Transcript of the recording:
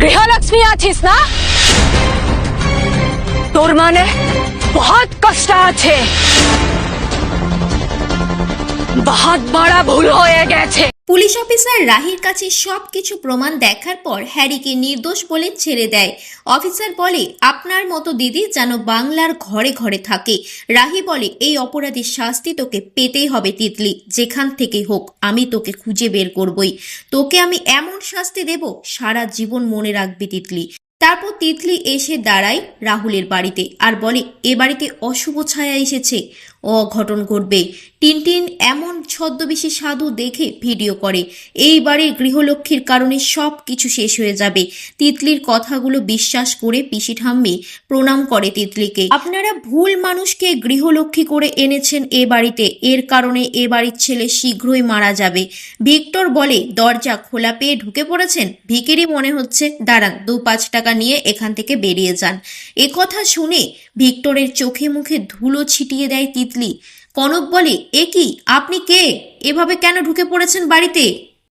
গৃহলক্ষ্মী আছিস না? তোর মানে বহুত কষ্ট আছে, বহুত বড় ভুল হয়ে গেছে। পুলিশ অফিসার রাহির কাছে সবকিছু প্রমাণ দেখার পর হ্যারিকে নির্দোষ বলে ছেড়ে দেয়। অফিসার বলে, আপনার মতো দিদি যেন বাংলার ঘরে ঘরে থাকে। রাহি বলে, এই অপরাধীর শাস্তি তোকে পেতেই হবে তিতলি, যেখান থেকে হোক আমি তোকে খুঁজে বের করবই। তোকে আমি এমন শাস্তি দেব সারা জীবন মনে রাখবি তিতলি। তারপর তিতলি এসে দাঁড়ায় রাহুলের বাড়িতে আর বলে, এ বাড়িতে অশুভ ছায়া এসেছে, অঘটন ঘটবে। টিনটিন এমন ছদ্মবেশী সাধু দেখে ভিডিও করে। এই বাড়ির গৃহলক্ষ্মীর কারণে সব কিছু শেষ হয়ে যাবে। তিতলির কথাগুলো বিশ্বাস করে পিসি ঠাম্মি প্রণাম করে তিতলিকে। আপনারা ভুল মানুষকে গৃহলক্ষ্মী করে এনেছেন এ বাড়িতে, এর কারণে এ বাড়ির ছেলে শীঘ্রই মারা যাবে। ভিক্টর বলে, দরজা খোলা পেয়ে ঢুকে পড়েছেন, ভিখিরি মনে হচ্ছে, দাঁড়ান 2-5 টাকা নিয়ে এখান থেকে বেরিয়ে যান। এ কথা শুনে ভিক্টরের চোখে মুখে ধুলো ছিটিয়ে দেয় তিতলি। কনক বলে, এ কি, আপনি কে? এভাবে কেন ঢুকে পড়েছেন বাড়িতে?